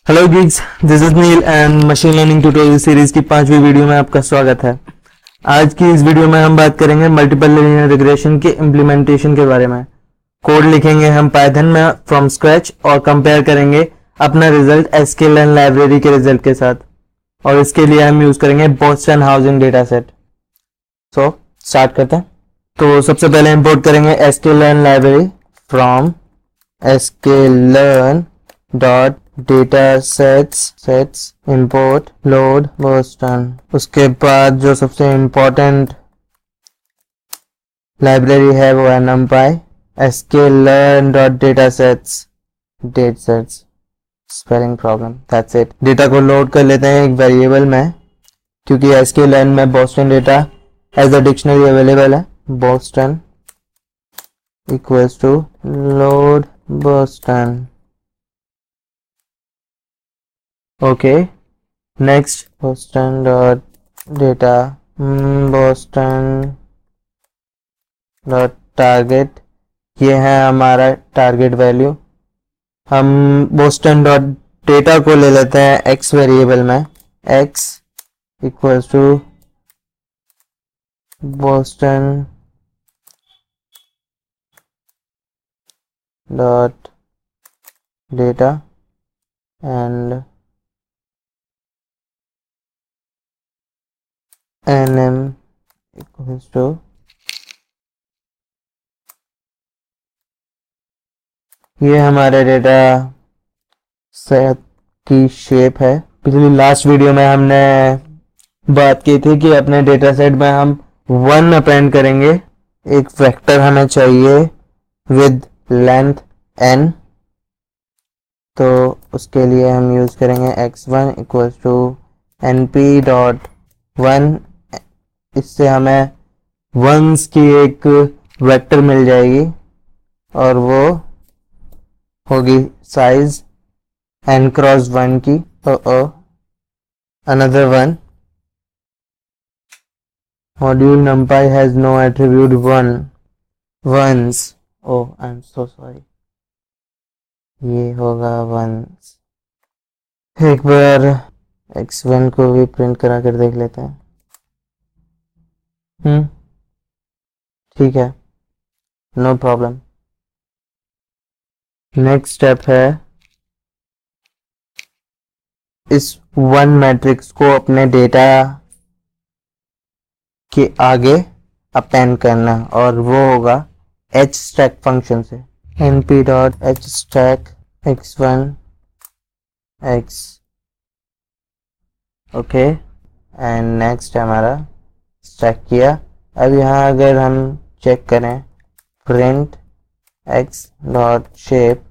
Hello geeks, this is Neel and machine learning tutorial series की 5वीं video में आपका स्वागत है। आज की इस वीडियो में हम बात करेंगे मल्टीपल लीनियर रिग्रेशन के इम्प्लीमेंटेशन के बारे में। कोड लिखेंगे हम पाइथन में फ्रॉम स्क्रैच और कंपेयर करेंगे अपना रिजल्ट sklearn लाइब्रेरी के रिजल्ट के साथ, और इसके लिए हम यूज करेंगे Boston housing data set. So start करते हैं। तो सबसे पहले इंपोर्ट करेंगे sklearn library from sklearn dot data sets import load Boston. उसके बाद जो सबसे इंपॉर्टेंट लाइब्रेरी है वो है numpy sklearn dot data sets spelling problem, that's it. Data को लोड कर लेते हैं एक वेरिएबल में, क्योंकि sklearn में Boston data as a dictionary available है। Boston equals to load Boston. Okay, next Boston dot data Boston dot target, ये है हमारा टारगेट वैल्यू। हम Boston dot data को ले लेते हैं x वेरिएबल में, x equals to Boston dot data and nm equals to ये हमारे डेटा सेट की शेप है। पिछली लास्ट वीडियो में हमने बात की थी कि अपने डेटा सेट में हम 1 अपेंड करेंगे। एक वेक्टर हमें चाहिए विद लेंथ n, तो उसके लिए हम यूज करेंगे x1 equals to np dot 1। इससे हमें वंस की एक वेक्टर मिल जाएगी और वो होगी साइज n क्रॉस 1 की। Another one, module numpy has no attribute 1 ones. Oh, I am so sorry, ये होगा वंस। एक बार x1 को भी प्रिंट करा कर देख लेते हैं। ठीक है, नो प्रॉब्लम। नेक्स्ट स्टेप है इस 1 मैट्रिक्स को अपने डेटा के आगे अपेंड करना, और वो होगा hstack फंक्शन से। np dot hstack x1 x। Okay, and next हमारा स्टैक किया। अब यहाँ अगर हम चेक करें प्रिंट x डॉट शेप,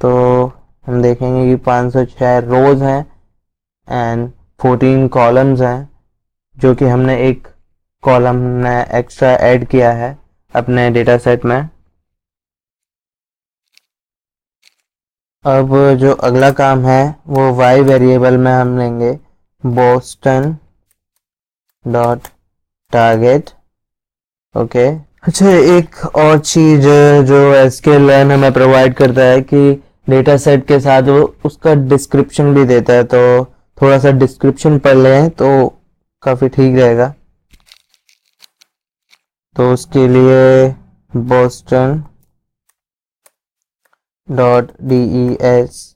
तो हम देखेंगे कि 506 रोज हैं एंड 14 कॉलम्स हैं, जो कि हमने एक कॉलम ने एक्स्ट्रा ऐड किया है अपने डेटा सेट में। अब जो अगला काम है वो y वेरिएबल में हम लेंगे बोस्टन डॉट टारगेट। ओके, अच्छा, एक और चीज जो sklearn हमें प्रोवाइड करता है कि डेटा सेट के साथ वो उसका डिस्क्रिप्शन भी देता है, तो थोड़ा सा डिस्क्रिप्शन पढ़ लें तो काफी ठीक रहेगा। तो उसके लिए Boston dot DESCR,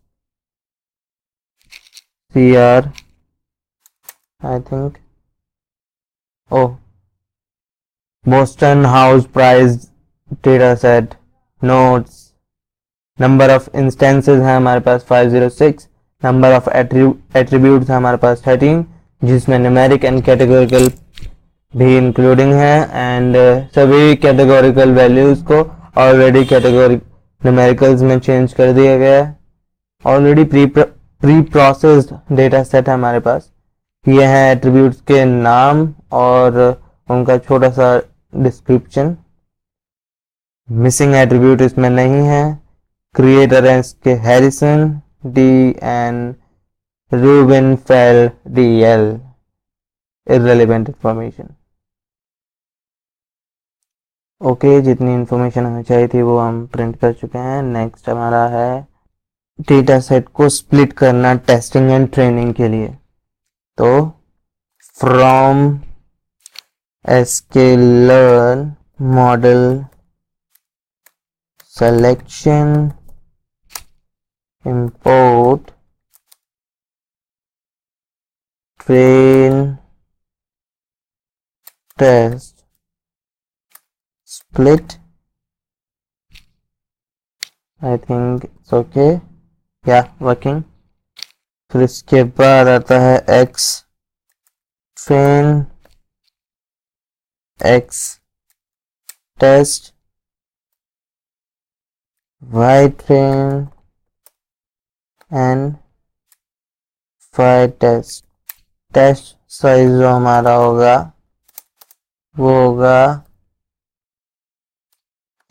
I think, oh, Boston house price data set notes. Number of instances है हमारे पास 506। नंबर ऑफ एट्रीब्यूट्स है हमारे पास 13, जिसमें न्यूमेरिक एंड कैटेगोरिकल भी इंक्लूडिंग है। एंड सभी कैटेगोरिकल वैल्यूज को ऑलरेडी कैटेगोरी न्यूमेरिकल्स में चेंज कर दिया गया है। Already pre processed data set है हमारे पास। ये हैं एट्रीब्यूट्स के नाम और उनका छोटा सा डिस्क्रिप्शन। मिसिंग एट्रीब्यूट इसमें नहीं है। क्रिएटर है इसके Harrison D and Rubin fail DL, irrelevant information. Okay, जितनी इंफॉर्मेशन हमें चाहिए थी वो हम प्रिंट कर चुके हैं। नेक्स्ट हमारा है डेटा सेट को स्प्लिट करना टेस्टिंग एंड ट्रेनिंग के लिए। तो from sklearn model selection import train test split, I think it's okay, yeah working। फिर इसके बाद आता है x train x test y train एंड y test। टेस्ट साइज जो हमारा होगा वो होगा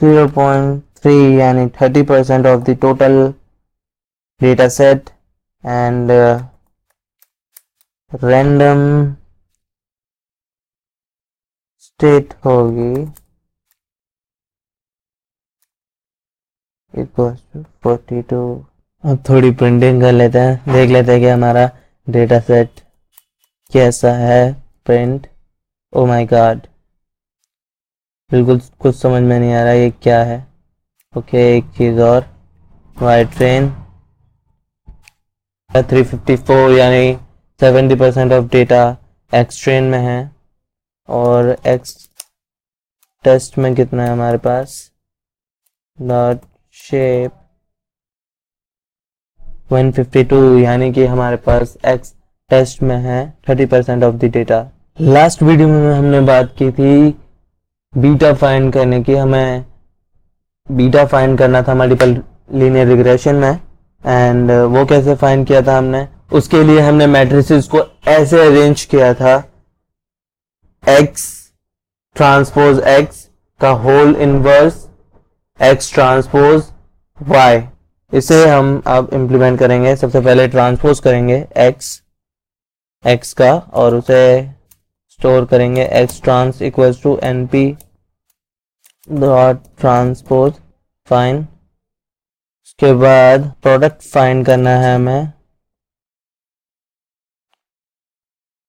0.3 यानी 30% ऑफ द total data set and random state होगी इक्वल्स टू 42। अब थोड़ी प्रिंटिंग कर लेते हैं, देख लेते हैं कि हमारा डेटा सेट कैसा है। प्रिंट, ओ माय गॉड, बिल्कुल कुछ समझ में नहीं आ रहा ये क्या है। ओके, एक चीज़ और, वाई ट्रेन 354 यानी 70% ऑफ डेटा एक्स ट्रेन में है, और एक्स टेस्ट में कितना है हमारे पास, डॉट शेप 152 यानी कि हमारे पास एक्स टेस्ट में है 30% ऑफ द डेटा। लास्ट वीडियो में हमने बात की थी बीटा फाइंड करने की। हमें बीटा फाइंड करना था मल्टीपल लीनियर रिग्रेशन में, एंड वो कैसे फाइंड किया था हमने, उसके लिए हमने मैट्रिसेस को ऐसे अरेंज किया था, x ट्रांसपोज x का whole inverse x transpose y। इसे हम अब इम्प्लीमेंट करेंगे। सबसे पहले ट्रांसपोज करेंगे x का और उसे स्टोर करेंगे x trans equals to np dot transpose find. उसके बाद प्रोडक्ट फाइंड करना है हमें,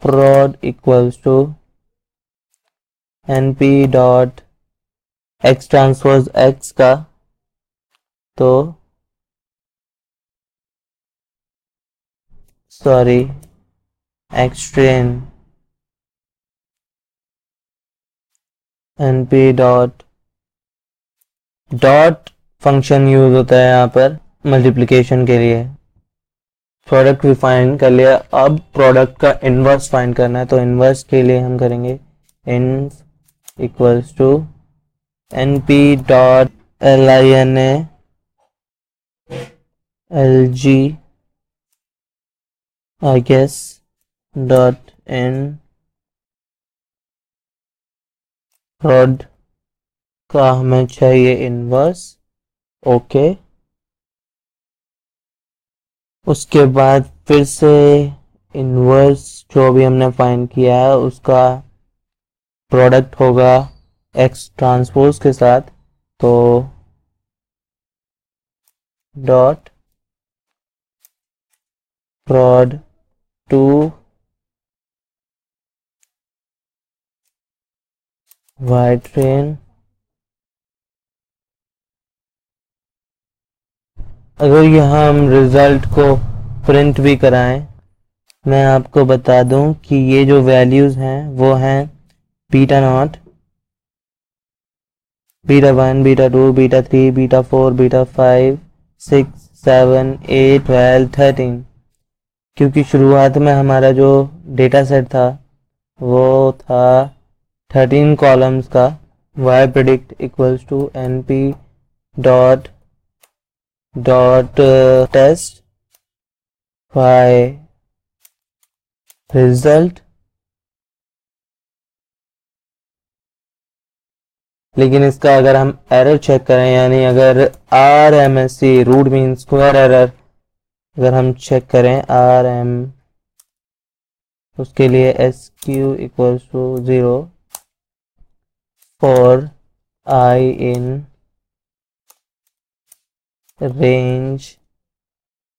prod equals to np dot x transpose x का, तो sorry x train np dot function use होता है यहाँ पर मल्टीप्लिकेशन के लिए। प्रोडक्ट भी फाइंड कर लिया, अब प्रोडक्ट का इनवर्स फाइंड करना है, तो इनवर्स के लिए हम करेंगे inv equals to np dot lina lg I guess dot in prod का हमें चाहिए इनवर्स। ओके, उसके बाद फिर से इनवर्स जो भी हमने फाइंड किया है उसका प्रोडक्ट होगा x ट्रांसपोज के साथ, तो dot prod to y train. अगर यहाँ हम रिजल्ट को प्रिंट भी कराएं, मैं आपको बता दूं कि ये जो वैल्यूज हैं वो हैं beta not, beta 1, beta 2, beta 3, beta 4, beta 5, 6, 7, 8, 12, 13। क्योंकि शुरुआत में हमारा जो डेटा सेट था वो था 13 कॉलम्स का। y predict equals to np dot test y result. लेकिन इसका अगर हम एरर चेक करें, यानी अगर RMSE root mean square error अगर हम चेक करें RM, उसके लिए SQ equals to 0 for I in range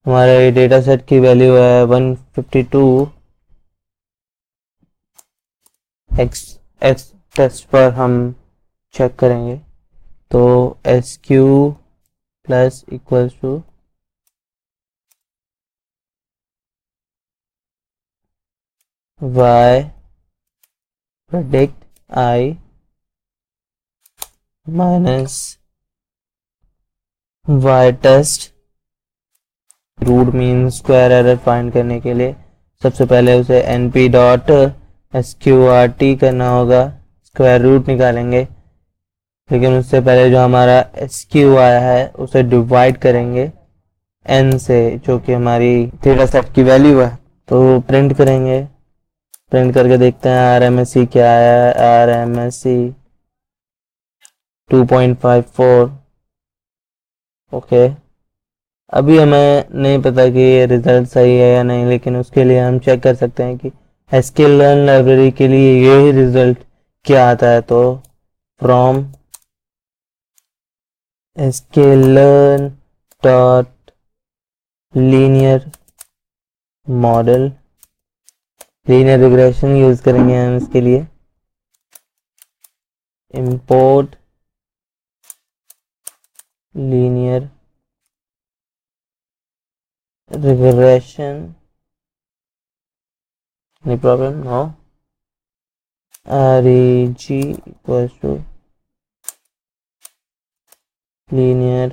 हमारे डेटा सेट की वैल्यू है 152। एक्स एक्स टेस्ट पर हम चेक करेंगे तो SQ plus equals to y predict I minus y test. Root mean square error find करने के लिए सबसे पहले उसे np डॉट sqrt करना होगा, स्क्वायर रूट निकालेंगे। लेकिन उससे पहले जो हमारा sq आया है उसे डिवाइड करेंगे n से, जो कि हमारी थीटा सेट की वैल्यू है। तो प्रिंट करेंगे, प्रिंट करके देखते हैं RMSE क्या आया है। RMSE 2.54। ओके, अभी हमें नहीं पता कि ये रिजल्ट सही है या नहीं, लेकिन उसके लिए हम चेक कर सकते हैं कि sklearn लाइब्रेरी के लिए यही रिजल्ट क्या आता है। तो from sklearn dot linear model, linear regression use करेंगे हम इसके लिए। Import linear regression, any problem? No. reg equals to linear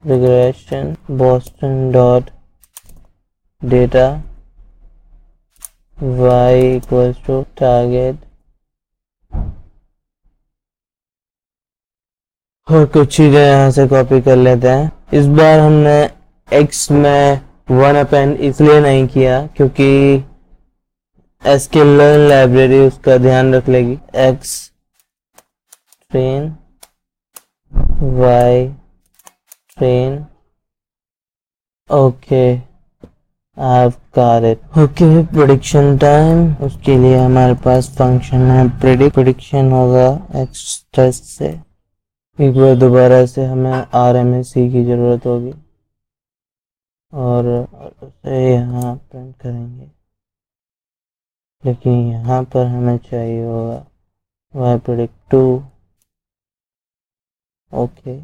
regression boston dot data, y equals to target, और कुछ चीजें यहाँ से कॉपी कर लेते हैं। इस बार हमने x में 1 अपेंड इसलिए नहीं किया क्योंकि sklearn लाइब्रेरी उसका ध्यान रख लेगी। x train y train, okay I've got it। Okay, prediction time, उसके लिए हमारे पास फंक्शन है प्रेडिक्शन होगा x टेस्ट से। एक बार दोबारा से हमें RMSE की ज़रूरत होगी और उसे यहाँ प्रिंट करेंगे, लेकिन यहाँ पर हमें चाहिए होगा y predict 2। ओके,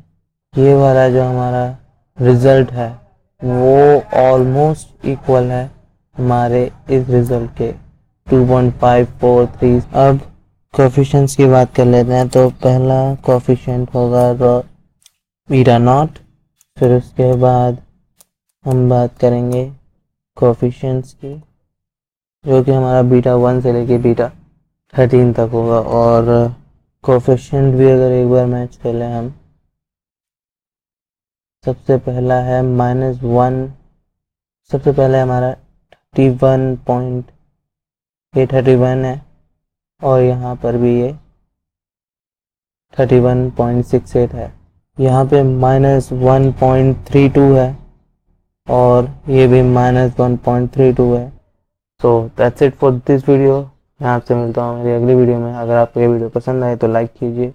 ये वाला जो हमारा रिजल्ट है वो ऑलमोस्ट इक्वल है हमारे इस रिजल्ट के 2.543। अब कोफिशिएंट्स की बात कर लेते हैं। तो पहला कोफिशिएंट होगा बीटा नॉट, फिर उसके बाद हम बात करेंगे कोफिशिएंट्स की, जो कि हमारा बीटा 1 से लेके बीटा 13 तक होगा। और कोफिशिएंट भी अगर एक बार मैच कर लें हम, सबसे पहला है -1, सबसे पहले हमारा 31.831 है और यहाँ पर भी ये 31.68 है। यहाँ पे -1.32 है और ये भी -1.32 है। So that's it for this video. मैं आपसे मिलता हूँ मेरी अगली वीडियो में। अगर आपको ये वीडियो पसंद आए तो लाइक कीजिए,